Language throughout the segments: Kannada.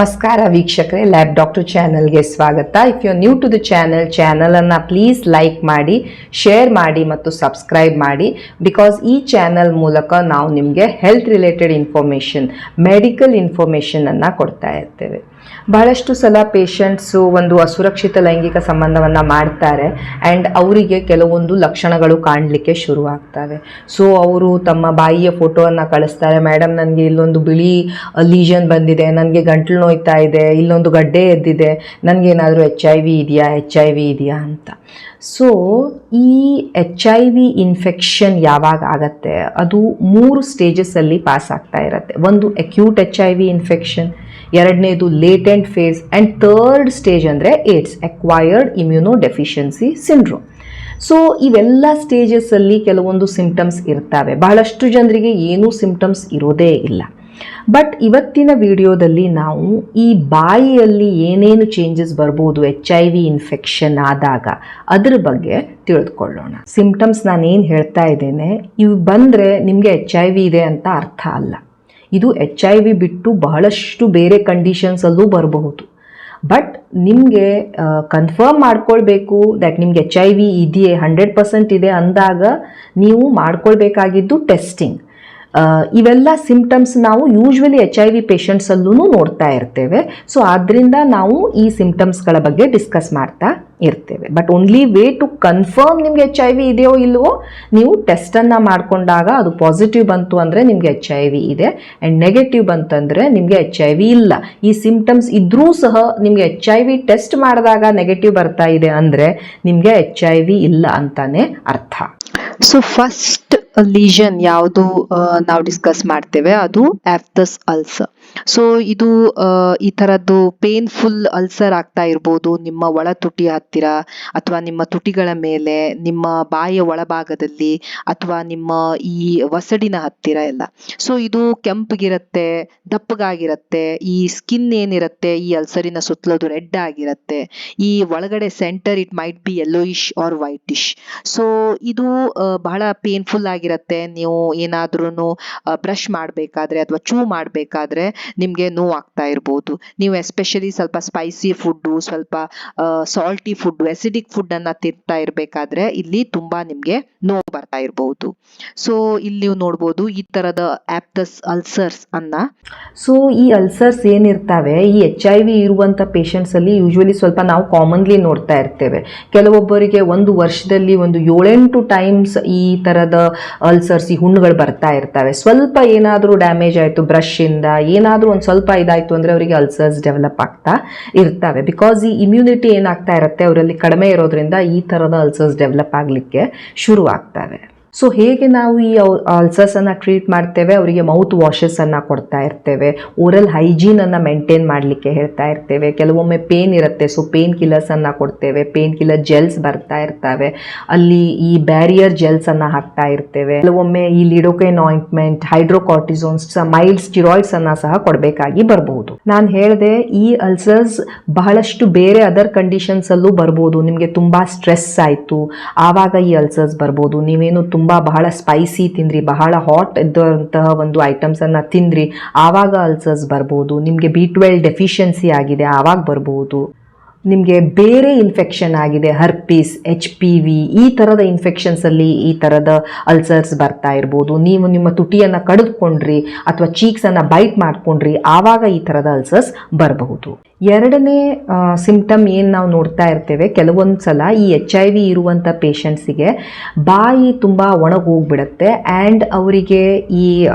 ನಮಸ್ಕಾರ ವೀಕ್ಷಕರೇ, ಲ್ಯಾಬ್ ಡಾಕ್ಟರ್ ಚಾನಲ್ಗೆ ಸ್ವಾಗತ. If you new to the ಚಾನಲನ್ನು ಪ್ಲೀಸ್ ಲೈಕ್ ಮಾಡಿ, ಶೇರ್ ಮಾಡಿ ಮತ್ತು ಸಬ್ಸ್ಕ್ರೈಬ್ ಮಾಡಿ. ಬಿಕಾಸ್ ಈ ಚಾನಲ್ ಮೂಲಕ ನಾವು ನಿಮಗೆ ಹೆಲ್ತ್ ರಿಲೇಟೆಡ್ ಇನ್ಫಾರ್ಮೇಷನ್, ಮೆಡಿಕಲ್ ಇನ್ಫಾರ್ಮೇಷನನ್ನು ಕೊಡ್ತಾ ಇರ್ತೇವೆ. ಬಹಳಷ್ಟು ಸಲ ಪೇಷಂಟ್ಸು ಒಂದು ಅಸುರಕ್ಷಿತ ಲೈಂಗಿಕ ಸಂಬಂಧವನ್ನು ಮಾಡ್ತಾರೆ ಆ್ಯಂಡ್ ಅವರಿಗೆ ಕೆಲವೊಂದು ಲಕ್ಷಣಗಳು ಕಾಣಲಿಕ್ಕೆ ಶುರುವಾಗ್ತವೆ. ಸೊ ಅವರು ತಮ್ಮ ಬಾಯಿಯ ಫೋಟೋವನ್ನು ಕಳಿಸ್ತಾರೆ, ಮೇಡಮ್ ನನಗೆ ಇಲ್ಲೊಂದು ಬಿಳಿ ಲೀಷನ್ ಬಂದಿದೆ, ನನಗೆ ಗಂಟಲು ನೋಯ್ತಾ ಇದೆ, ಇಲ್ಲೊಂದು ಗಡ್ಡೆ ಎದ್ದಿದೆ, ನನಗೇನಾದರೂ HIV ಇದೆಯಾ ಅಂತ. ಸೊ ಈ HIV ಇನ್ಫೆಕ್ಷನ್ ಯಾವಾಗ ಆಗತ್ತೆ, ಅದು 3 ಸ್ಟೇಜಸ್ಸಲ್ಲಿ ಪಾಸ್ ಆಗ್ತಾ ಇರುತ್ತೆ. ಒಂದು ಅಕ್ಯೂಟ್ HIV ಇನ್ಫೆಕ್ಷನ್, ಎರಡನೇದು latent phase and third stage ಅಂದರೆ AIDS, acquired immunodeficiency syndrome. So ಇವೆಲ್ಲ ಸ್ಟೇಜಸ್ಸಲ್ಲಿ ಕೆಲವೊಂದು ಸಿಂಪ್ಟಮ್ಸ್ ಇರ್ತವೆ. ಬಹಳಷ್ಟು ಜನರಿಗೆ ಏನೂ ಸಿಂಪ್ಟಮ್ಸ್ ಇರೋದೇ ಇಲ್ಲ. ಬಟ್ ಇವತ್ತಿನ ವಿಡಿಯೋದಲ್ಲಿ ನಾವು ಈ ಬಾಯಿಯಲ್ಲಿ ಏನೇನು ಚೇಂಜಸ್ ಬರ್ಬೋದು HIV ಇನ್ಫೆಕ್ಷನ್ ಆದಾಗ ಅದ್ರ ಬಗ್ಗೆ ತಿಳಿದುಕೊಳ್ಳೋಣ. ಸಿಂಪ್ಟಮ್ಸ್ ನಾನೇನು ಹೇಳ್ತಾ ಇದ್ದೇನೆ, ಇವು ಬಂದರೆ ನಿಮಗೆ HIV ಇದೆ ಅಂತ ಅರ್ಥ ಅಲ್ಲ. ಇದು HIV ಬಿಟ್ಟು ಬಹಳಷ್ಟು ಬೇರೆ ಕಂಡೀಷನ್ಸಲ್ಲೂ ಬರಬಹುದು. ಬಟ್ ನಿಮಗೆ ಕನ್ಫರ್ಮ್ ಮಾಡ್ಕೊಳ್ಬೇಕು ದ್ಯಾಟ್ ನಿಮಗೆ HIV ಇದೆಯೇ, 100% ಇದೆ ಅಂದಾಗ ನೀವು ಮಾಡ್ಕೊಳ್ಬೇಕಾಗಿದ್ದು ಟೆಸ್ಟಿಂಗ್. ಇವೆಲ್ಲ ಸಿಂಪ್ಟಮ್ಸ್ ನಾವು ಯೂಶ್ವಲಿ HIV ಪೇಷಂಟ್ಸಲ್ಲೂ ನೋಡ್ತಾ ಇರ್ತೇವೆ. ಸೊ ಆದ್ದರಿಂದ ನಾವು ಈ ಸಿಂಪ್ಟಮ್ಸ್ಗಳ ಬಗ್ಗೆ ಡಿಸ್ಕಸ್ ಮಾಡ್ತಾ ಇರ್ತೇವೆ. But only way to confirm ನಿಮಗೆ HIV ಇದೆಯೋ ಇಲ್ವೋ, ನೀವು ಟೆಸ್ಟನ್ನು ಮಾಡಿಕೊಂಡಾಗ ಅದು ಪಾಸಿಟಿವ್ ಬಂತು ಅಂದರೆ ನಿಮಗೆ HIV ಇದೆ ಆ್ಯಂಡ್ ನೆಗೆಟಿವ್ ಬಂತಂದರೆ ನಿಮಗೆ HIV ಇಲ್ಲ. ಈ ಸಿಂಪ್ಟಮ್ಸ್ ಇದ್ದರೂ ಸಹ ನಿಮಗೆ HIV ಟೆಸ್ಟ್ ಮಾಡಿದಾಗ ನೆಗೆಟಿವ್ ಬರ್ತಾ ಇದೆ ಅಂದರೆ ನಿಮಗೆ HIV ಇಲ್ಲ ಅಂತಾನೆ ಅರ್ಥ. ಸೊ ಫಸ್ಟ್ ಲೀಷನ್ ಯಾವುದು ನಾವು ಡಿಸ್ಕಸ್ ಮಾಡ್ತೇವೆ, ಅದು ಆಫ್ತಸ್ ಅಲ್ಸರ್. ಸೊ ಇದು ಈ ಥರದ್ದು ಪೇನ್ಫುಲ್ ಅಲ್ಸರ್ ಆಗ್ತಾ ಇರ್ಬೋದು ನಿಮ್ಮ ಒಳ ತುಟಿ ಹತ್ತಿರ, ಅಥವಾ ನಿಮ್ಮ ತುಟಿಗಳ ಮೇಲೆ, ನಿಮ್ಮ ಬಾಯಿಯ ಒಳಭಾಗದಲ್ಲಿ, ಅಥವಾ ನಿಮ್ಮ ಈ ವಸಡಿನ ಹತ್ತಿರ ಎಲ್ಲ. ಸೊ ಇದು ಕೆಂಪಗಿರುತ್ತೆ, ದಪ್ಪಗಾಗಿರುತ್ತೆ. ಈ ಸ್ಕಿನ್ ಏನಿರುತ್ತೆ ಈ ಅಲ್ಸರಿನ ಸುತ್ತಲದು ರೆಡ್ ಆಗಿರುತ್ತೆ. ಈ ಒಳಗಡೆ center it might be yellowish or whitish. So ಇದು ಬಹಳ ಪೇನ್ಫುಲ್ ಆಗಿರುತ್ತೆ. ನೀವು ಏನಾದ್ರೂ ಬ್ರಷ್ ಮಾಡಬೇಕಾದ್ರೆ ಅಥವಾ ಚೂ ಮಾಡಬೇಕಾದ್ರೆ ನಿಮಗೆ ನೋವು ಆಗ್ತಾ ಇರ್ಬೋದು. ನೀವು ಎಸ್ಪೆಷಲಿ ಸ್ವಲ್ಪ ಸ್ಪೈಸಿ ಫುಡ್ಡು, ಸ್ವಲ್ಪ ಸಾಲ್ಟಿ ಫುಡ್, ಎಸಿಡಿಕ್ ಫುಡ್ ಅನ್ನ ತಿಂತಾ ಇರಬೇಕಾದ್ರೆ ಇಲ್ಲಿ ತುಂಬಾ ನಿಮಗೆ ನೋವು ಬರ್ತಾ ಇರಬಹುದು. ಸೊ ಇಲ್ಲಿ ನೀವು ನೋಡ್ಬೋದು ಈ ತರದ ಆಪ್ತಸ್ ಅಲ್ಸರ್ಸ್ ಅನ್ನ. ಸೊ ಈ ಅಲ್ಸರ್ಸ್ ಏನಿರ್ತವೆ ಈ HIV ಇರುವಂತ ಪೇಷಂಟ್ಸ್ ಅಲ್ಲಿ ಯೂಶುವಲಿ ಸ್ವಲ್ಪ ನಾವು ಕಾಮನ್ಲಿ ನೋಡ್ತಾ ಇರ್ತೇವೆ. ಕೆಲವೊಬ್ಬರಿಗೆ ಒಂದು ವರ್ಷದಲ್ಲಿ ಒಂದು 7-8 ಟೈಮ್ಸ್ ಈ ತರದ ಅಲ್ಸರ್ಸ್, ಈ ಹುಣ್ಣುಗಳು ಬರ್ತಾ ಇರ್ತವೆ. ಸ್ವಲ್ಪ ಏನಾದರೂ ಡ್ಯಾಮೇಜ್ ಆಯಿತು ಬ್ರಷ್ ಇಂದ, ಏನಾದರೂ ಒಂದು ಸ್ವಲ್ಪ ಇದಾಯಿತು ಅಂದರೆ ಅವರಿಗೆ ಅಲ್ಸರ್ಸ್ ಡೆವಲಪ್ ಆಗ್ತಾ ಇರ್ತವೆ. ಬಿಕಾಸ್ ಈ ಇಮ್ಯುನಿಟಿ ಏನಾಗ್ತಾ ಇರುತ್ತೆ ಅವರಲ್ಲಿ ಕಡಿಮೆ ಇರೋದ್ರಿಂದ ಈ ಥರದ ಅಲ್ಸರ್ಸ್ ಡೆವಲಪ್ ಆಗಲಿಕ್ಕೆ ಶುರು ಆಗ್ತವೆ. ಸೊ ಹೇಗೆ ನಾವು ಈ ಅಲ್ಸರ್ಸನ್ನು ಟ್ರೀಟ್ ಮಾಡ್ತೇವೆ, ಅವರಿಗೆ ಮೌತ್ ವಾಷಸನ್ನು ಕೊಡ್ತಾ ಇರ್ತೇವೆ, ಓರಲ್ ಹೈಜೀನನ್ನು ಮೇಂಟೈನ್ ಮಾಡಲಿಕ್ಕೆ ಹೇಳ್ತಾ ಇರ್ತೇವೆ. ಕೆಲವೊಮ್ಮೆ ಪೇನ್ ಇರುತ್ತೆ, ಸೊ ಪೇನ್ ಕಿಲ್ಲರ್ಸನ್ನು ಕೊಡ್ತೇವೆ. ಪೇನ್ ಕಿಲ್ಲರ್ ಜೆಲ್ಸ್ ಬರ್ತಾ ಇರ್ತವೆ, ಅಲ್ಲಿ ಈ ಬ್ಯಾರಿಯರ್ ಜೆಲ್ಸನ್ನು ಹಾಕ್ತಾ ಇರ್ತೇವೆ. ಕೆಲವೊಮ್ಮೆ ಈ ಲಿಡೋಕೈನ್ ಆಯಿಂಟ್ಮೆಂಟ್, ಹೈಡ್ರೋಕಾರ್ಟಿಸೋನ್ಸ್, ಮೈಲ್ಡ್ ಸ್ಟಿರಾಯ್ಡ್ಸನ್ನು ಸಹ ಕೊಡಬೇಕಾಗಿ ಬರಬಹುದು. ನಾನು ಹೇಳಿದೆ ಈ ಅಲ್ಸರ್ಸ್ ಬಹಳಷ್ಟು ಬೇರೆ ಅದರ್ ಕಂಡೀಷನ್ಸಲ್ಲೂ ಬರ್ಬೋದು. ನಿಮಗೆ ತುಂಬ ಸ್ಟ್ರೆಸ್ ಆಯಿತು ಆವಾಗ ಈ ಅಲ್ಸರ್ಸ್ ಬರ್ಬೋದು. ನೀವೇನು ಬಹಳ ಸ್ಪೈಸಿ ತಿಂದ್ರಿ, ಬಹಳ ಹಾಟ್ ಇದ್ದಂತಹ ಒಂದು ಐಟಮ್ಸನ್ನು ತಿಂದ್ರಿ, ಆವಾಗ ಅಲ್ಸರ್ಸ್ ಬರ್ಬೋದು. ನಿಮಗೆ B12 ಡೆಫಿಷಿಯನ್ಸಿ ಆಗಿದೆ ಆವಾಗ ಬರ್ಬೋದು. ನಿಮಗೆ ಬೇರೆ ಇನ್ಫೆಕ್ಷನ್ ಆಗಿದೆ, ಹರ್ಪೀಸ್, HPV ಈ ಥರದ ಇನ್ಫೆಕ್ಷನ್ಸಲ್ಲಿ ಈ ಥರದ ಅಲ್ಸರ್ಸ್ ಬರ್ತಾ ಇರ್ಬೋದು. ನೀವು ನಿಮ್ಮ ತುಟಿಯನ್ನು ಕಡಿದುಕೊಂಡ್ರಿ ಅಥವಾ ಚೀಕ್ಸನ್ನು ಬೈಟ್ ಮಾಡಿಕೊಂಡ್ರಿ, ಆವಾಗ ಈ ಥರದ ಅಲ್ಸರ್ಸ್ ಬರಬಹುದು. ಎರಡನೇ ಸಿಂಪ್ಟಮ್ ಏನು ನಾವು ನೋಡ್ತಾ ಇರ್ತೇವೆ, ಕೆಲವೊಂದು ಸಲ ಈ HIV ಇರುವಂಥ ಪೇಷಂಟ್ಸಿಗೆ ಬಾಯಿ ತುಂಬ ಒಣಗೋಗ್ಬಿಡುತ್ತೆ ಆ್ಯಂಡ್ ಅವರಿಗೆ ಈ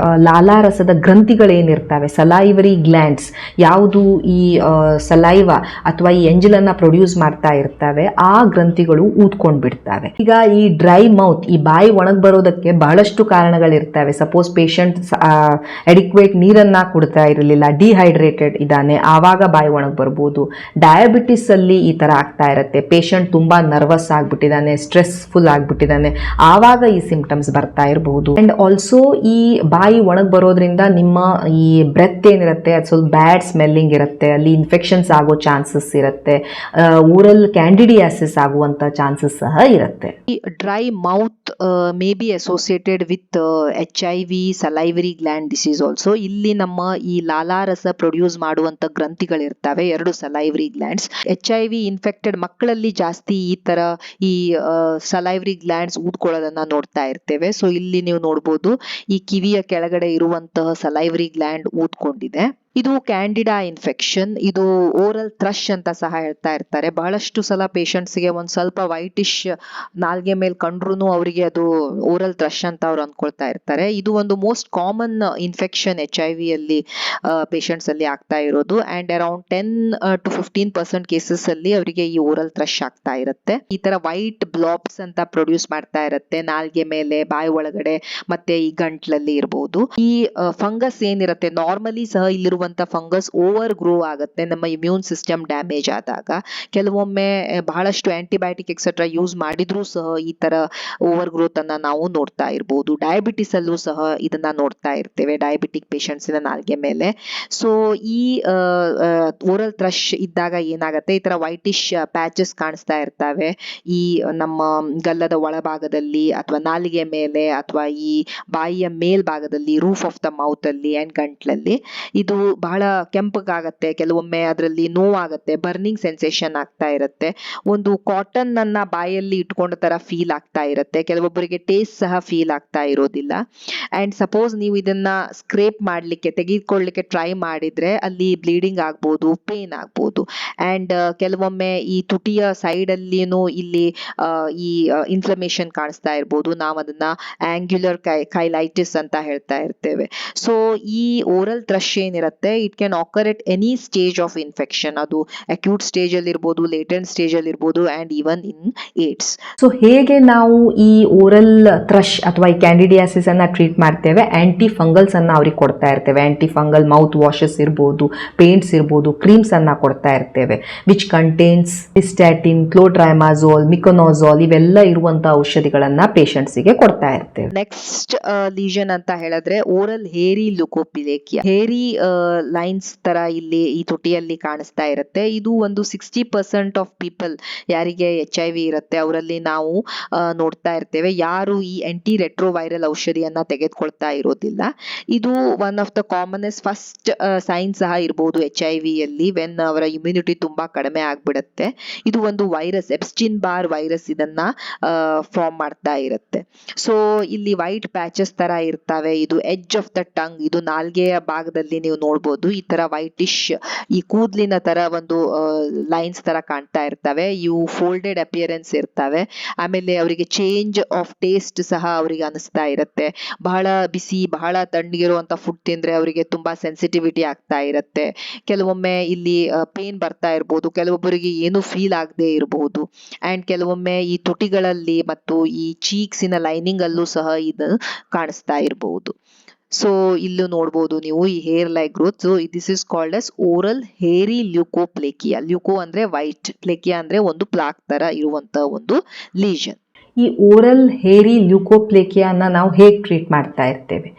ಲಾಲಾರಸದ ಗ್ರಂಥಿಗಳೇನಿರ್ತವೆ, ಸಲೈವರಿ ಗ್ಲ್ಯಾಂಡ್ಸ್, ಯಾವುದು ಈ ಸಲೈವ ಅಥವಾ ಈ ಎಂಜಲನ್ನು ಪ್ರೊಡ್ಯೂಸ್ ಮಾಡ್ತಾ ಇರ್ತವೆ, ಆ ಗ್ರಂಥಿಗಳು ಊದ್ಕೊಂಡು ಬಿಡ್ತವೆ. ಈಗ ಈ ಡ್ರೈ ಮೌತ್, ಈ ಬಾಯಿ ಒಣಗಿ ಬರೋದಕ್ಕೆ ಬಹಳಷ್ಟು ಕಾರಣಗಳಿರ್ತವೆ. ಸಪೋಸ್ ಪೇಷಂಟ್ ಅಡಿಕ್ವೇಟ್ ನೀರನ್ನು ಕುಡ್ತಾ ಇರಲಿಲ್ಲ, ಡಿಹೈಡ್ರೇಟೆಡ್ ಇದ್ದಾನೆ, ಆವಾಗ ಬಾಯಿ ಒಣಗಿ ಬರ್ಬೋದು. ಡಯಾಬಿಟಿಸ್ ಅಲ್ಲಿ ಈ ತರ ಆಗ್ತಾ ಇರುತ್ತೆ, ಪೇಷಂಟ್ ತುಂಬಾ ನರ್ವಸ್ ಆಗ್ಬಿಟ್ಟಿದ್ದಾನೆ, ಸ್ಟ್ರೆಸ್ಫುಲ್ ಆಗ್ಬಿಟ್ಟಿದ್ದಾನೆ, ಆವಾಗ ಈ ಸಿಂಪ್ಟಮ್ಸ್ ಬರ್ತಾ ಇರಬಹುದು. ಅಂಡ್ ಆಲ್ಸೋ ಈ ಬಾಯಿ ಒಣಗಿ ಬರೋದ್ರಿಂದ ನಿಮ್ಮ ಈ ಬ್ರೆತ್ ಏನಿರುತ್ತೆ ಅದು ಸ್ವಲ್ಪ ಬ್ಯಾಡ್ ಸ್ಮೆಲ್ಲಿಂಗ್ ಇರುತ್ತೆ, ಅಲ್ಲಿ ಇನ್ಫೆಕ್ಷನ್ಸ್ ಆಗೋ ಚಾನ್ಸಸ್ ಇರುತ್ತೆ. ಊರಲ್ ಕ್ಯಾಂಡಿಡಿಯಾಸಿಸ್ ಆಗುವಂಥ ಚಾನ್ಸಸ್ ಸಹ ಇರುತ್ತೆ. ಈ dry mouth may be associated with HIV salivary gland disease also. ಇಲ್ಲಿ ನಮ್ಮ ಈ ಲಾಲಾರಸ ಪ್ರೊಡ್ಯೂಸ್ ಮಾಡುವಂತ ಗ್ರಂಥಿಗಳಿರ್ತವೆ, 2 ಸಲೈವರಿ ಗ್ಲ್ಯಾಂಡ್ಸ್. HIV ಇನ್ಫೆಕ್ಟೆಡ್ ಮಕ್ಕಳಲ್ಲಿ ಜಾಸ್ತಿ ಈ ತರ ಈ ಸಲೈವರಿ ಗ್ಲ್ಯಾಂಡ್ಸ್ ಊದ್ಕೊಳ್ಳೋದನ್ನ ನೋಡ್ತಾ ಇರ್ತೇವೆ. ಸೊ ಇಲ್ಲಿ ನೀವು ನೋಡ್ಬೋದು ಈ ಕಿವಿಯ ಕೆಳಗಡೆ ಇರುವಂತಹ ಸಲೈವರಿ ಗ್ಲ್ಯಾಂಡ್ ಊದ್ಕೊಂಡಿದೆ. ಇದು ಕ್ಯಾಂಡಿಡಾ ಇನ್ಫೆಕ್ಷನ್. ಇದು ಓರಲ್ ಥ್ರಶ್ ಅಂತ ಸಹ ಹೇಳ್ತಾ ಇರ್ತಾರೆ. ಬಹಳಷ್ಟು ಸಲ ಪೇಷಂಟ್ಸ್ಗೆ ಒಂದ್ ಸ್ವಲ್ಪ ವೈಟಿಶ್ ನಾಲ್ಗೆ ಮೇಲೆ ಕಂಡ್ರು ಅವರಿಗೆ ಅದು ಓರಲ್ ಥ್ರಶ್ ಅಂತ ಅವ್ರು ಅನ್ಕೊಳ್ತಾ ಇರ್ತಾರೆ. ಇದು ಒಂದು ಮೋಸ್ಟ್ ಕಾಮನ್ ಇನ್ಫೆಕ್ಷನ್ HIV ಅಲ್ಲಿ ಪೇಷಂಟ್ಸ್ ಅಲ್ಲಿ ಆಗ್ತಾ ಇರೋದು. ಅಂಡ್ ಅರೌಂಡ್ 10 to 15% ಕೇಸಸ್ ಅಲ್ಲಿ ಅವರಿಗೆ ಈ ಓರಲ್ ಥ್ರಶ್ ಆಗ್ತಾ ಇರುತ್ತೆ. ಈ ತರ ವೈಟ್ ಬ್ಲಾಬ್ಸ್ ಅಂತ ಪ್ರೊಡ್ಯೂಸ್ ಮಾಡ್ತಾ ಇರುತ್ತೆ ನಾಲ್ಗೆ ಮೇಲೆ, ಬಾಯಿ ಒಳಗಡೆ, ಮತ್ತೆ ಈ ಗಂಟ್ಲಲ್ಲಿ ಇರಬಹುದು. ಈ ಫಂಗಸ್ ಏನಿರುತ್ತೆ ನಾರ್ಮಲಿ ಸಹ ಇಲ್ಲಿರುವಂತ ಫಂಗಸ್ ಓವರ್ ಗ್ರೋ ಆಗುತ್ತೆ ನಮ್ಮ ಇಮ್ಯೂನ್ ಸಿಸ್ಟಮ್ ಡ್ಯಾಮೇಜ್ ಆದಾಗ. ಕೆಲವೊಮ್ಮೆ ಬಹಳಷ್ಟು ಆಂಟಿಬಯೋಟಿಕ್ ಎಕ್ಸೆಟ್ರಾ ಯೂಸ್ ಮಾಡಿದ್ರೂ ಸಹ ಈ ತರ ಓವರ್ ಗ್ರೋತ್ ಅನ್ನ ನಾವು ನೋಡ್ತಾ ಇರಬಹುದು. ಡಯಾಬಿಟಿಸ್ ಅಲ್ಲೂ ಸಹ ಇದನ್ನ ನೋಡ್ತಾ ಇರ್ತೇವೆ, ಡಯಾಬಿಟಿಕ್ ಪೇಷಂಟ್ಸ್ ನಾಲ್ಗೆ ಮೇಲೆ. ಸೊ ಈ ಓರಲ್ ಥ್ರಶ್ ಇದ್ದಾಗ ಏನಾಗುತ್ತೆ, ಈ ತರ ವೈಟಿಶ್ ಪ್ಯಾಚಸ್ ಕಾಣಿಸ್ತಾ ಇರ್ತವೆ ಈ ನಮ್ಮ ಗಲ್ಲದ ಒಳಭಾಗದಲ್ಲಿ ಅಥವಾ ನಾಲಿಗೆ ಮೇಲೆ ಅಥವಾ ಈ ಬಾಯಿಯ ಮೇಲ್ಭಾಗದಲ್ಲಿ, ರೂಫ್ ಆಫ್ ದ ಮೌತ್ ಅಲ್ಲಿ ಅಂಡ್ ಗಂಟ್ಲಲ್ಲಿ. ಇದು ಬಹಳ ಕೆಂಪಗಾಗತ್ತೆ, ಕೆಲವೊಮ್ಮೆ ಅದರಲ್ಲಿ ನೋವಾಗತ್ತೆ, ಬರ್ನಿಂಗ್ ಸೆನ್ಸೇಷನ್ ಆಗ್ತಾ ಇರುತ್ತೆ, ಒಂದು ಕಾಟನ್ ಅನ್ನ ಬಾಯಲ್ಲಿ ಇಟ್ಕೊಂಡ ತರ ಫೀಲ್ ಆಗ್ತಾ ಇರುತ್ತೆ, ಕೆಲವೊಬ್ಬರಿಗೆ ಟೇಸ್ಟ್ ಸಹ ಫೀಲ್ ಆಗ್ತಾ ಇರೋದಿಲ್ಲ. ಅಂಡ್ ಸಪೋಸ್ ನೀವು ಇದನ್ನ ಸ್ಕ್ರೇಪ್ ಮಾಡ್ಲಿಕ್ಕೆ, ತೆಗೆದುಕೊಳ್ಳಿಕ್ಕೆ ಟ್ರೈ ಮಾಡಿದ್ರೆ ಅಲ್ಲಿ ಬ್ಲೀಡಿಂಗ್ ಆಗ್ಬೋದು, ಪೇನ್ ಆಗ್ಬೋದು. ಅಂಡ್ ಕೆಲವೊಮ್ಮೆ ಈ ತುಟಿಯ ಸೈಡ್ ಅಲ್ಲಿನೂ ಇಲ್ಲಿ ಈ ಇನ್ಫ್ಲಮೇಷನ್ ಕಾಣಿಸ್ತಾ ಇರ್ಬೋದು. ನಾವು ಅದನ್ನ ಆಂಗ್ಯುಲರ್ ಕೈಲೈಟಿಸ್ ಅಂತ ಹೇಳ್ತಾ ಇರ್ತೇವೆ. ಸೊ ಈ ಓರಲ್ ಥ್ರಶ್ ಏನಿರುತ್ತೆ, it can occur at any stage of infection. ಅದು ಅಕ್ಯೂಟ್ ಸ್ಟೇಜ್ ಅಲ್ಲಿ ಇರ್ಬೋದು, ಲೇಟೆಂಟ್ ಸ್ಟೇಜ್ ಅಲ್ಲಿ ಇರ್ಬೋದು, and even in AIDS. So ಹೇಗೆ ನಾವು ಈ ಓರಲ್ ಥ್ರಶ್ ಅಥವಾ ಈ ಕ್ಯಾಂಡಿಡಿಯಾಸಿಸ್ ಅನ್ನ ಟ್ರೀಟ್ ಮಾಡ್ತೇವೆ, ಆಂಟಿ ಫಂಗಲ್ಸ್ ಅನ್ನ ಅವ್ರಿಗೆ ಕೊಡ್ತಾ ಇರ್ತೇವೆ. ಆಂಟಿ ಫಂಗಲ್ ಮೌತ್ ವಾಶಸ್ ಇರ್ಬೋದು, ಪೇಂಟ್ಸ್ ಇರ್ಬೋದು, ಕ್ರೀಮ್ಸ್ ಅನ್ನ ಕೊಡ್ತಾ ಇರ್ತೇವೆ, ವಿಚ್ ಕಂಟೇನ್ಸ್ ಸಿಸ್ಟ್ಯಾಟಿನ್, ಕ್ಲೋಟ್ರೈಮಾಜೋಲ್, ಮಿಕೊನೋಜಾಲ್ ಇವೆಲ್ಲ ಇರುವಂತ ಔಷಧಿಗಳನ್ನ ಪೇಷಂಟ್ಸ್ಗೆ ಕೊಡ್ತಾ ಇರ್ತೇವೆ. ನೆಕ್ಸ್ಟ್ ಲೀಷನ್ ಅಂತ ಹೇಳಿದ್ರೆ ಓರಲ್ ಹೇರಿ ಲ್ಯೂಕೋಪ್ಲೇಕಿಯಾ. ಹೇರಿ ಲೈನ್ಸ್ ತರ ಇಲ್ಲಿ ಈ ತುಟಿಯಲ್ಲಿ ಕಾಣಿಸ್ತಾ ಇರುತ್ತೆ. ಇದು ಒಂದು 60% ಆಫ್ ಪೀಪಲ್ ಯಾರಿಗೆ HIV ಇರುತ್ತೆ ಅವರಲ್ಲಿ ನಾವು ನೋಡ್ತಾ ಇರ್ತೇವೆ, ಯಾರು ಈ ಆಂಟಿ ರೆಟ್ರೋವೈರಲ್ ಔಷಧಿಯನ್ನ ತೆಗೆದುಕೊಳ್ತಾ ಇರೋದಿಲ್ಲ. ಇದು one of the commonest first sign ಸಹ ಇರಬಹುದು HIV ಯಲ್ಲಿ, ವೆನ್ ಅವರ ಇಮ್ಯುನಿಟಿ ತುಂಬಾ ಕಡಿಮೆ ಆಗ್ಬಿಡುತ್ತೆ. ಇದು ಒಂದು ವೈರಸ್, ಎಪ್ಸ್ಟಿನ್ ಬಾರ್ ವೈರಸ್ ಇದನ್ನ ಫಾರ್ಮ್ ಮಾಡ್ತಾ ಇರುತ್ತೆ. ಸೊ ಇಲ್ಲಿ ವೈಟ್ ಪ್ಯಾಚಸ್ ತರ ಇರ್ತವೆ. ಇದು ಎಡ್ಜ್ ಆಫ್ ದ ಟಂಗ್, ಇದು ನಾಲ್ಗೆಯ ಭಾಗದಲ್ಲಿ ನೀವು ನೋಡ್ಬೋದು ಈ ತರ ವೈಟಿಶ್ ಈ ಕೂದಲಿನ ತರ ಒಂದು ಲೈನ್ಸ್ ತರ ಕಾಣ್ತಾ ಇರ್ತವೆ. ಇವು ಫೋಲ್ಡೆಡ್ ಅಪಿಯರೆನ್ಸ್ ಇರ್ತವೆ. ಆಮೇಲೆ ಅವರಿಗೆ ಚೇಂಜ್ ಆಫ್ ಟೇಸ್ಟ್ ಸಹ ಅವರಿಗೆ ಅನಿಸ್ತಾ ಇರುತ್ತೆ. ಬಹಳ ಬಿಸಿ, ಬಹಳ ತಣ್ಣಗಿರುವಂತ ಫುಡ್ ತಿಂದ್ರೆ ಅವರಿಗೆ ತುಂಬಾ ಸೆನ್ಸಿಟಿವಿಟಿ ಆಗ್ತಾ ಇರುತ್ತೆ. ಕೆಲವೊಮ್ಮೆ ಇಲ್ಲಿ ಪೇನ್ ಬರ್ತಾ ಇರಬಹುದು, ಕೆಲವೊಬ್ಬರಿಗೆ ಏನು ಫೀಲ್ ಆಗದೆ ಇರಬಹುದು. ಅಂಡ್ ಕೆಲವೊಮ್ಮೆ ಈ ತುಟಿಗಳಲ್ಲಿ ಮತ್ತು ಈ ಚೀಕ್ಸಿನ ಲೈನಿಂಗ್ ಅಲ್ಲೂ ಸಹ ಇದು ಕಾಣಿಸ್ತಾ ಇರಬಹುದು. ಸೊ ಇಲ್ಲೂ ನೋಡ್ಬೋದು ನೀವು ಈ hair like growth. So this is called as oral ಹೇರಿ ಲ್ಯೂಕೋಪ್ಲೇಕಿಯಾ. ಲ್ಯೂಕೋ ಅಂದ್ರೆ ವೈಟ್, ಪ್ಲೇಕಿಯಾ ಅಂದ್ರೆ ಒಂದು ಪ್ಲಾಕ್ ತರ ಇರುವಂತ ಒಂದು ಲೀಷನ್. ಈ ಓರಲ್ ಹೇರಿ ಲ್ಯೂಕೋಪ್ಲೇಕಿಯಾನ ನಾವು ಹೇಗೆ ಟ್ರೀಟ್ ಮಾಡ್ತಾ ಇರ್ತೇವೆ?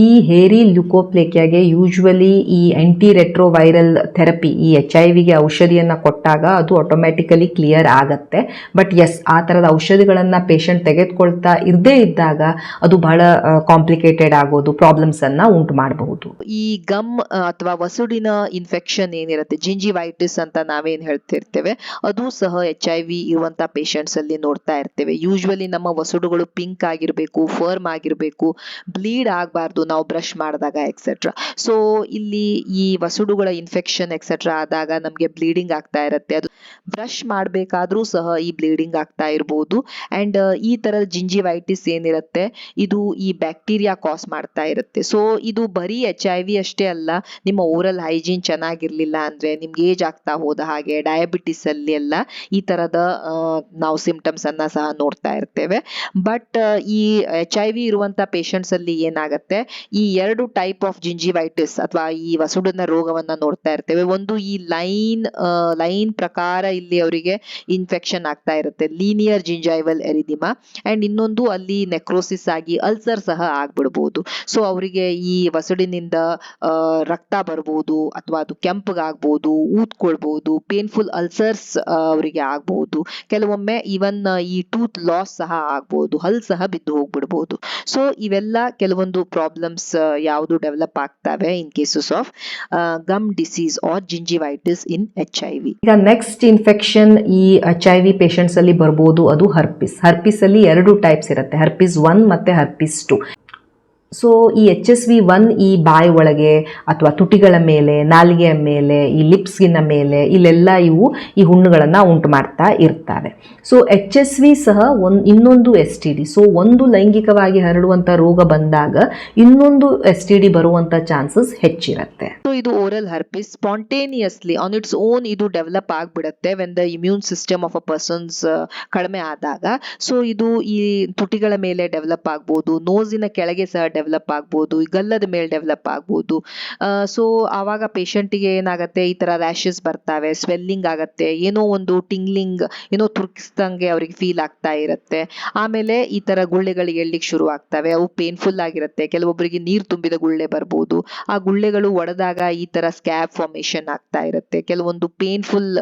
ಈ ಹೇರಿ ಲ್ಯೂಕೋಪ್ಲೇಕಿಯಾಗೆ ಯೂಶ್ವಲಿ ಈ ಆಂಟಿ ರೆಟ್ರೋವೈರಲ್ ಥೆರಪಿ, ಈ HIV ಔಷಧಿಯನ್ನು ಕೊಟ್ಟಾಗ ಅದು ಆಟೋಮ್ಯಾಟಿಕಲಿ ಕ್ಲಿಯರ್ ಆಗತ್ತೆ. ಬಟ್ ಎಸ್, ಆ ಥರದ ಔಷಧಿಗಳನ್ನು ಪೇಷಂಟ್ ತೆಗೆದುಕೊಳ್ತಾ ಇರದೇ ಇದ್ದಾಗ ಅದು ಬಹಳ ಕಾಂಪ್ಲಿಕೇಟೆಡ್ ಆಗೋದು, ಪ್ರಾಬ್ಲಮ್ಸನ್ನು ಉಂಟು ಮಾಡಬಹುದು. ಈ ಗಮ್ ಅಥವಾ ವಸುಡಿನ ಇನ್ಫೆಕ್ಷನ್ ಏನಿರುತ್ತೆ, ಜಿಂಜಿವೈಟಿಸ್ ಅಂತ ನಾವೇನು ಹೇಳ್ತಿರ್ತೇವೆ, ಅದು ಸಹ HIV ಇರುವಂಥ ಪೇಷಂಟ್ಸ್ ಅಲ್ಲಿ ನೋಡ್ತಾ ಇರ್ತೇವೆ. ಯೂಶ್ವಲಿ ನಮ್ಮ ವಸುಡುಗಳು ಪಿಂಕ್ ಆಗಿರಬೇಕು, ಫರ್ಮ್ ಆಗಿರಬೇಕು, ಬ್ಲೀಡ್ ಆಗಬಾರ್ದು ನಾವು ಬ್ರಷ್ ಮಾಡಿದಾಗ ಎಕ್ಸೆಟ್ರಾ. ಸೊ ಇಲ್ಲಿ ಈ ವಸುಡುಗಳ ಇನ್ಫೆಕ್ಷನ್ ಎಕ್ಸೆಟ್ರಾ ಆದಾಗ ನಮಗೆ ಬ್ಲೀಡಿಂಗ್ ಆಗ್ತಾ ಇರುತ್ತೆ. ಅದು ಬ್ರಷ್ ಮಾಡಬೇಕಾದ್ರೂ ಸಹ ಈ ಬ್ಲೀಡಿಂಗ್ ಆಗ್ತಾ ಇರಬಹುದು. ಅಂಡ್ ಈ ತರದ ಜಿಂಜಿವೈಟಿಸ್ ಏನಿರುತ್ತೆ ಇದು ಈ ಬ್ಯಾಕ್ಟೀರಿಯಾ ಕಾಸ್ ಮಾಡ್ತಾ ಇರುತ್ತೆ. ಸೊ ಇದು ಬರೀ HIV ಅಷ್ಟೇ ಅಲ್ಲ, ನಿಮ್ಮ ಓರಲ್ ಹೈಜೀನ್ ಚೆನ್ನಾಗಿರ್ಲಿಲ್ಲ ಅಂದ್ರೆ, ನಿಮ್ಗೆ ಏಜ್ ಆಗ್ತಾ ಹೋದ ಹಾಗೆ, ಡಯಾಬಿಟಿಸ್ ಅಲ್ಲಿ ಎಲ್ಲ ಈ ತರದ ನಾವು ಸಿಂಪ್ಟಮ್ಸ್ ಅನ್ನ ಸಹ ನೋಡ್ತಾ ಮಾಡ್ತಾ ಇರ್ತೇವೆ. ಬಟ್ ಈ HIV ಇರುವಂತ ಪೇಷಂಟ್ಸ್ ಅಲ್ಲಿ ಏನಾಗುತ್ತೆ, ಈ 2 ಟೈಪ್ ಆಫ್ ಜಿಂಜಿವೈಟಿಸ್ ಅಥವಾ ಈ ವಸುಡಿನ ರೋಗವನ್ನ ನೋಡ್ತಾ ಇರ್ತೇವೆ. ಒಂದು ಈ ಲೈನ್ ಪ್ರಕಾರ ಇಲ್ಲಿ ಅವರಿಗೆ ಇನ್ಫೆಕ್ಷನ್ ಆಗ್ತಾ ಇರುತ್ತೆ, ಲೀನಿಯರ್ ಜಿಂಜೈವಲ್ ಎರಿದಿಮಾ, ಅಂಡ್ ಇನ್ನೊಂದು ಅಲ್ಲಿ ನೆಕ್ರೋಸಿಸ್ ಆಗಿ ಅಲ್ಸರ್ ಸಹ ಆಗ್ಬಿಡ್ಬೋದು. ಸೊ ಅವರಿಗೆ ಈ ವಸುಡಿನಿಂದ ರಕ್ತ ಬರ್ಬೋದು, ಅಥವಾ ಅದು ಕೆಂಪಗಾಗ್ಬೋದು, ಊದ್ಕೊಳ್ಬಹುದು, ಪೇನ್ಫುಲ್ ಅಲ್ಸರ್ಸ್ ಅವರಿಗೆ ಆಗ್ಬಹುದು. ಕೆಲವೊಮ್ಮೆ ಇವನ್ ಈ ಟೂತ್ ಲಾಸ್ ಸಹ ಆಗ್ಬಹುದು, ಹಲ್ ಸಹ ಬಿದ್ದು ಹೋಗ್ಬಿಡ್ಬೋದು. ಸೊ ಇವೆಲ್ಲ ಕೆಲವೊಂದು ಪ್ರಾಬ್ಲಮ್ಸ್ ಯಾವುದು ಡೆವಲಪ್ ಆಗ್ತವೆ in cases of gum disease or gingivitis in HIV. ಈಗ ನೆಕ್ಸ್ಟ್ ಇನ್ಫೆಕ್ಷನ್ ಈ HIV ಪೇಷಂಟ್ಸ್ ಅಲ್ಲಿ ಬರ್ಬೋದು, ಅದು ಹರ್ಪಿಸ್ ಅಲ್ಲಿ 2 ಟೈಪ್ಸ್ ಇರುತ್ತೆ, ಹರ್ಪಿಸ್ 1 ಮತ್ತೆ ಹರ್ಪಿಸ್ 2. ಸೊ ಈ HSV1 ಈ ಬಾಯಿ ಒಳಗೆ ಅಥವಾ ತುಟಿಗಳ ಮೇಲೆ, ನಾಲಿಗೆಯ ಮೇಲೆ, ಈ ಲಿಪ್ಸ್ಗಿನ ಮೇಲೆ, ಇಲ್ಲೆಲ್ಲ ಇವು ಈ ಹುಣ್ಣುಗಳನ್ನು ಉಂಟು ಮಾಡ್ತಾ ಇರ್ತವೆ. ಸೊ HSV ಸಹ ಇನ್ನೊಂದು STD. ಸೊ ಒಂದು ಲೈಂಗಿಕವಾಗಿ ಹರಡುವಂಥ ರೋಗ ಬಂದಾಗ ಇನ್ನೊಂದು STD ಬರುವಂಥ ಚಾನ್ಸಸ್ ಹೆಚ್ಚಿರುತ್ತೆ. ಸೊ ಇದು oral herpes spontaneously on its own ಇದು ಡೆವಲಪ್ ಆಗ್ಬಿಡುತ್ತೆ when the immune system of a persons ಕಡಿಮೆ ಆದಾಗ. ಸೊ ಇದು ಈ ತುಟಿಗಳ ಮೇಲೆ ಡೆವಲಪ್ ಆಗ್ಬೋದು, ನೋಸಿನ ಕೆಳಗೆ ಸಹ ಡೆವಲಪ್ ಆಗ್ಬೋದು, ಗಲ್ಲದ ಮೇಲೆ ಡೆವಲಪ್ ಆಗ್ಬೋದು. ಸೊ ಆವಾಗ ಪೇಷಂಟಿಗೆ ಏನಾಗುತ್ತೆ, ಈ ತರ ರ್ಯಾಶಸ್ ಬರ್ತಾವೆ, ಸ್ವೆಲ್ಲಿಂಗ್ ಆಗತ್ತೆ, ಏನೋ ಒಂದು ಟಿಂಗ್ಲಿಂಗ್, ಏನೋ ತುರ್ಕಿಸ್ದಂಗೆ ಅವ್ರಿಗೆ ಫೀಲ್ ಆಗ್ತಾ ಇರುತ್ತೆ. ಆಮೇಲೆ ಈ ತರ ಗುಳ್ಳೆಗಳು ಎಳ್ಲಿಕ್ಕೆ ಶುರು ಆಗ್ತವೆ, ಅವು ಪೇನ್ಫುಲ್ ಆಗಿರುತ್ತೆ. ಕೆಲವೊಬ್ಬರಿಗೆ ನೀರು ತುಂಬಿದ ಗುಳ್ಳೆ ಬರ್ಬೋದು, ಆ ಗುಳ್ಳೆಗಳು ಒಡೆದಾಗ ಈ ತರ ಸ್ಕ್ಯಾಬ್ ಫಾರ್ಮೇಶನ್ ಆಗ್ತಾ ಇರುತ್ತೆ. ಕೆಲವೊಂದು ಪೇನ್ಫುಲ್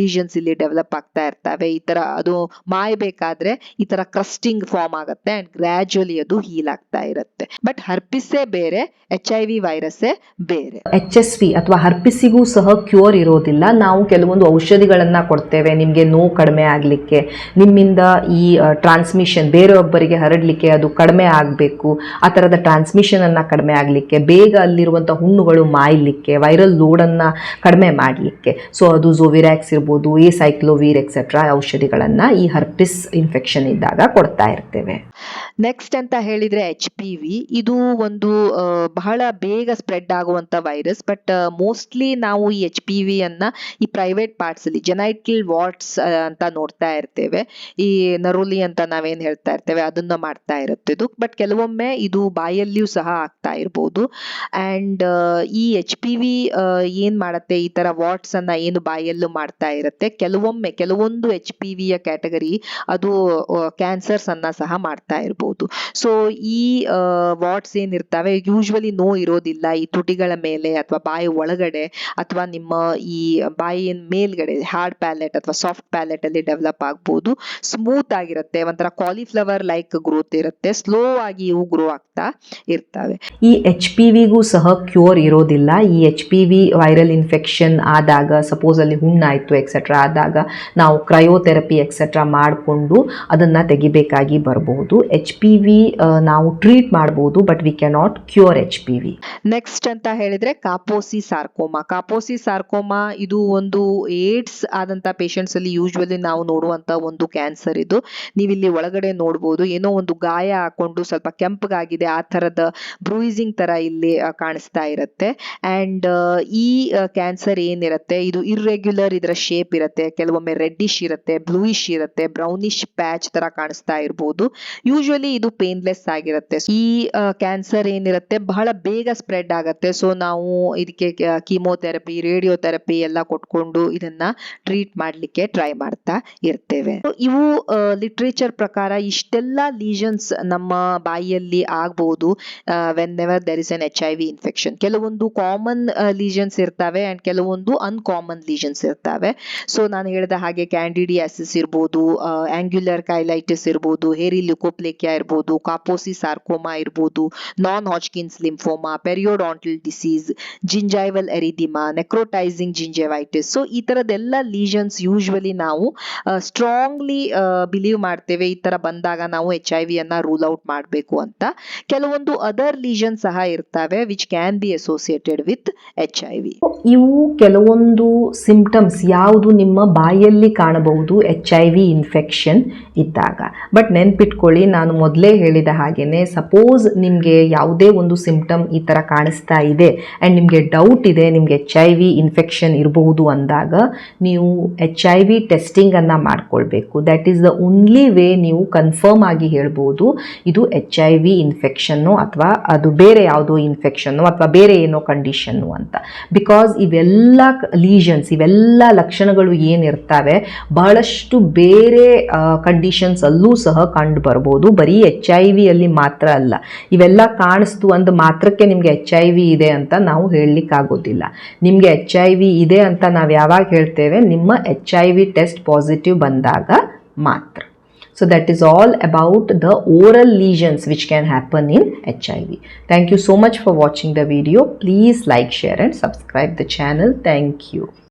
ಲೀಷನ್ಸ್ ಇಲ್ಲಿ ಡೆವಲಪ್ ಆಗ್ತಾ ಇರ್ತವೆ. ಈ ತರ ಅದು ಮಾಯಬೇಕಾದ್ರೆ ಈ ತರ ಕ್ರಸ್ಟಿಂಗ್ ಫಾರ್ಮ್ ಆಗುತ್ತೆ ಅಂಡ್ ಗ್ರಾಜುಯಲಿ ಅದು ಹೀಲ್ ಆಗ್ತಾ ಇರುತ್ತೆ. ಬಟ್ ಹರ್ಪಿಸ್ಸೇ ಬೇರೆ, HIV ವೈರಸ್ಸೇ ಬೇರೆ. HSV ಅಥವಾ ಹರ್ಪಿಸಿಗೂ ಸಹ ಕ್ಯೂರ್ ಇರೋದಿಲ್ಲ. ನಾವು ಕೆಲವೊಂದು ಔಷಧಿಗಳನ್ನು ಕೊಡ್ತೇವೆ ನಿಮಗೆ ನೋವು ಕಡಿಮೆ ಆಗಲಿಕ್ಕೆ, ನಿಮ್ಮಿಂದ ಈ ಟ್ರಾನ್ಸ್ಮಿಷನ್ ಬೇರೆಯೊಬ್ಬರಿಗೆ ಹರಡಲಿಕ್ಕೆ ಅದು ಕಡಿಮೆ ಆಗಬೇಕು, ಆ ಥರದ ಟ್ರಾನ್ಸ್ಮಿಷನನ್ನು ಕಡಿಮೆ ಆಗಲಿಕ್ಕೆ, ಬೇಗ ಅಲ್ಲಿರುವಂಥ ಹುಣ್ಣುಗಳು ಮಾಯಲಿಕ್ಕೆ, ವೈರಲ್ ಲೋಡನ್ನು ಕಡಿಮೆ ಮಾಡಲಿಕ್ಕೆ. ಸೊ ಅದು ಝೋವಿರಾಕ್ಸ್ ಇರ್ಬೋದು, ಸೈಕ್ಲೋವೀರ್ ಎಕ್ಸೆಟ್ರಾ ಔಷಧಿಗಳನ್ನು ಈ ಹರ್ಪಿಸ್ ಇನ್ಫೆಕ್ಷನ್ ಇದ್ದಾಗ ಕೊಡ್ತಾ ಇರ್ತೇವೆ. ನೆಕ್ಸ್ಟ್ ಅಂತ ಹೇಳಿದ್ರೆ HPV. ಇದು ಒಂದು ಬಹಳ ಬೇಗ ಸ್ಪ್ರೆಡ್ ಆಗುವಂತ ವೈರಸ್. ಬಟ್ ಮೋಸ್ಟ್ಲಿ ನಾವು ಈ HPV ಅನ್ನ ಈ ಪ್ರೈವೇಟ್ ಪಾರ್ಟ್ಸ್ ಅಲ್ಲಿ ಜೆನೈಟಲ್ ವಾರ್ಡ್ಸ್ ಅಂತ ನೋಡ್ತಾ ಇರ್ತೇವೆ. ಈ ನರುಲಿ ಅಂತ ನಾವೇನ್ ಹೇಳ್ತಾ ಇರ್ತೇವೆ ಅದನ್ನ ಮಾಡ್ತಾ ಇರುತ್ತೆ ಇದು. ಬಟ್ ಕೆಲವೊಮ್ಮೆ ಇದು ಬಾಯಲ್ಲಿಯೂ ಸಹ ಆಗ್ತಾ ಇರ್ಬೋದು. ಅಂಡ್ ಈ HPV ಏನ್ ಮಾಡತ್ತೆ, ಈ ತರ ವಾರ್ಡ್ಸ್ ಅನ್ನ ಏನು ಬಾಯಲ್ಲೂ ಮಾಡ್ತಾ ಇರುತ್ತೆ. ಕೆಲವೊಂದು HPVಯ ಕ್ಯಾಟಗರಿ ಅದು ಕ್ಯಾನ್ಸರ್ಸ್ ಅನ್ನ ಸಹ ಮಾಡ್ತಾ ಇರ್ಬೋದು. ಸೊ ಈ ವಾರ್ಡ್ಸ್ ಏನಿರ್ತವೆ ಯೂಶ್ವಲಿ ನೋವು ಇರೋದಿಲ್ಲ, ಈ ತುಟಿಗಳ ಮೇಲೆ ಅಥವಾ ಬಾಯಿ ಒಳಗಡೆ ಅಥವಾ ನಿಮ್ಮ ಈ ಬಾಯಿಯ ಮೇಲ್ಗಡೆ ಹಾರ್ಡ್ ಪ್ಯಾಲೆಟ್ ಅಥವಾ ಸಾಫ್ಟ್ ಪ್ಯಾಲೆಟ್ ಅಲ್ಲಿ ಡೆವಲಪ್ ಆಗ್ಬೋದು. ಸ್ಮೂತ್ ಆಗಿರುತ್ತೆ, ಒಂಥರ ಕಾಲಿಫ್ಲವರ್ ಲೈಕ್ ಗ್ರೋತ್ ಇರುತ್ತೆ, ಸ್ಲೋ ಆಗಿ ಇವು ಗ್ರೋ ಆಗ್ತಾ ಇರ್ತವೆ. ಈ HPVಗೂ ಸಹ ಕ್ಯೂರ್ ಇರೋದಿಲ್ಲ. ಈ HPV ವೈರಲ್ ಇನ್ಫೆಕ್ಷನ್ ಆದಾಗ, ಸಪೋಸ್ ಅಲ್ಲಿ ಹುಣ್ಣಾಯ್ತು ಎಕ್ಸೆಟ್ರಾ ಆದಾಗ ನಾವು ಕ್ರಯೋಥೆರಪಿ ಎಕ್ಸೆಟ್ರಾ ಮಾಡಿಕೊಂಡು ಅದನ್ನ ತೆಗಿಬೇಕಾಗಿ ಬರಬಹುದು. HPV ನಾವು ಟ್ರೀಟ್ ಮಾಡಬಹುದು, but we cannot cure HPV. Next ಅಂತ ಹೇಳಿದ್ರೆ ಕಾಪೋಸಿ ಸಾರ್ಕೋಮಾ ಇದು ಒಂದು ಏಡ್ಸ್ ಆದಂತ ಪೇಷಂಟ್ಸ್ ಅಲ್ಲಿ ಯೂಶ್ವಲಿ ನಾವು ನೋಡುವಂತ ಒಂದು ಕ್ಯಾನ್ಸರ್. ಇದು ನೀವಿಲ್ಲಿ ಒಳಗಡೆ ನೋಡ್ಬೋದು, ಏನೋ ಒಂದು ಗಾಯ ಹಾಕೊಂಡು ಸ್ವಲ್ಪ ಕೆಂಪಗಾಗಿದೆ, ಆ ತರದ ಬ್ರೂಯಿಸಿಂಗ್ ತರ ಇಲ್ಲಿ ಕಾಣಿಸ್ತಾ ಇರುತ್ತೆ. ಅಂಡ್ ಈ ಕ್ಯಾನ್ಸರ್ ಏನಿರುತ್ತೆ ಇದು ಇರ್ರೆಗ್ಯುಲರ್ ಇದರ ಶೇಪ್ ಇರುತ್ತೆ, ಕೆಲವೊಮ್ಮೆ ರೆಡ್ಡಿಶ್ ಇರುತ್ತೆ, ಬ್ಲೂಯಿಶ್ ಇರುತ್ತೆ, ಬ್ರೌನಿಶ್ ಪ್ಯಾಚ್ ತರ ಕಾಣಿಸ್ತಾ ಇರ್ಬೋದು. ಯೂಶ್ವಲಿ ಇದು ಪೇನ್ಲೆಸ್ ಆಗಿರುತ್ತೆ. ಈ ಕ್ಯಾನ್ಸರ್ ಏನಿರುತ್ತೆ ಬಹಳ ಬೇಗ ಸ್ಪ್ರೆಡ್ ಆಗತ್ತೆ. ಸೊ ನಾವು ಇದಕ್ಕೆ ಕೀಮೋಥೆರಪಿ, ರೇಡಿಯೋಥೆರಪಿ ಎಲ್ಲ ಕೊಟ್ಕೊಂಡು ಇದನ್ನ ಟ್ರೀಟ್ ಮಾಡ್ಲಿಕ್ಕೆ ಟ್ರೈ ಮಾಡ್ತಾ ಇರ್ತೇವೆ. ಇವು ಲಿಟ್ರೇಚರ್ ಪ್ರಕಾರ ಇಷ್ಟೆಲ್ಲ ಲೀಷನ್ಸ್ ನಮ್ಮ ಬಾಯಿಯಲ್ಲಿ ಆಗ್ಬಹುದು when ever there is N HIV infection. ಕೆಲವೊಂದು ಕಾಮನ್ ಲೀಷನ್ಸ್ ಇರ್ತವೆ ಅಂಡ್ ಕೆಲವೊಂದು ಅನ್ಕಾಮನ್ ಲೀಷನ್ಸ್ ಇರ್ತವೆ. ಸೊ ನಾನು ಹೇಳಿದ ಹಾಗೆ ಕ್ಯಾಂಡಿಡಿಯಾಸಿಸ್ ಇರ್ಬೋದು, ಆಂಗ್ಯುಲರ್ ಕೈಲೈಟಿಸ್ ಇರ್ಬೋದು, ಹೇರಿ ಲ್ಯುಕೋಪ್ಲೇಕಿಯಾ ಇರ್ಬೋದು, ಕಾಪೋಸಿ ಸಾರ್ಕೋಮಾ ಇರ್ಬೋದು, ನಾನ್ ಹಾಜ್ಕಿನ್ಸ್ ಲಿಂಫೋಮಾ, ಪೆರಿಯೋಡಾಂಟಲ್ ಡಿಸೀಸ್, ಜಿಂಜೈವಲ್ ಎರಿದಿಮಾ, ನೆಕ್ರೋಟೈಸಿಂಗ್ ಜಿಂಜೈವೈಟಿಸ್. ಸೊ ಈ ತರದೆಲ್ಲ ಲೀಷನ್ಸ್ ಯೂಶ್ವಲಿ ನಾವು ಸ್ಟ್ರಾಂಗ್ಲಿ ಬಿಲೀವ್ ಮಾಡ್ತೇವೆ, ಈ ತರ ಬಂದಾಗ ನಾವು HIV ಅನ್ನ ರೂಲ್ ಔಟ್ ಮಾಡಬೇಕು ಅಂತ. ಕೆಲವೊಂದು ಅದರ್ ಲೀಷನ್ ಸಹ ಇರ್ತವೆ which can be associated with HIV. ಇವು ಕೆಲವೊಂದು ಸಿಂಪ್ಟಮ್ಸ್ ಯಾವುದು ನಿಮ್ಮ ಬಾಯಲ್ಲಿ ಕಾಣಬಹುದು HIV ಇನ್ಫೆಕ್ಷನ್ ಇದ್ದಾಗ. ಬಟ್ ನೆನ್ಪಿಟ್ಕೊಳ್ಳಿ, ನಾನು ಮೊದಲೇ ಹೇಳಿದ ಹಾಗೆಯೇ ಸಪೋಸ್ ನಿಮಗೆ ಯಾವುದೇ ಒಂದು ಸಿಂಪ್ಟಮ್ ಈ ಥರ ಕಾಣಿಸ್ತಾ ಇದೆ ಆ್ಯಂಡ್ ನಿಮಗೆ ಡೌಟ್ ಇದೆ ನಿಮಗೆ HIV ಇನ್ಫೆಕ್ಷನ್ ಇರಬಹುದು ಅಂದಾಗ ನೀವು HIV ಟೆಸ್ಟಿಂಗನ್ನು ಮಾಡಿಕೊಳ್ಬೇಕು. That is the only way ನೀವು ಕನ್ಫರ್ಮ್ ಆಗಿ ಹೇಳ್ಬೋದು ಇದು HIV ಇನ್ಫೆಕ್ಷನ್ನು ಅಥವಾ ಅದು ಬೇರೆ ಯಾವುದೋ ಇನ್ಫೆಕ್ಷನ್ನು ಅಥವಾ ಬೇರೆ ಏನೋ ಕಂಡೀಷನ್ನು ಅಂತ. ಬಿಕಾಸ್ ಇವೆಲ್ಲ ಲೀಷನ್ಸ್ ಇವೆಲ್ಲ ಲಕ್ಷಣಗಳು ಏನಿರ್ತವೆ ಬಹಳಷ್ಟು ಬೇರೆ ಕಂಡೀಷನ್ಸ್ ಅಲ್ಲೂ ಸಹ ಕಂಡು ಬರ್ಬೋದು, ಬರೀ HIV ಅಲ್ಲಿ ಮಾತ್ರ ಅಲ್ಲ. ಇವೆಲ್ಲ ಕಾಣಿಸ್ತು ಅಂದ ಮಾತ್ರಕ್ಕೆ ನಿಮಗೆ HIV ಇದೆ ಅಂತ ನಾವು ಹೇಳಲಿಕ್ಕಾಗೋದಿಲ್ಲ. ನಿಮಗೆ HIV ಇದೆ ಅಂತ ನಾವು ಯಾವಾಗ ಹೇಳ್ತೇವೆ ನಿಮ್ಮ HIV ಟೆಸ್ಟ್ ಪಾಸಿಟಿವ್ ಬಂದಾಗ ಮಾತ್ರ. So that is all about the oral lesions which can happen in HIV. Thank you so much for watching the video. Please like, share and subscribe the channel. Thank you.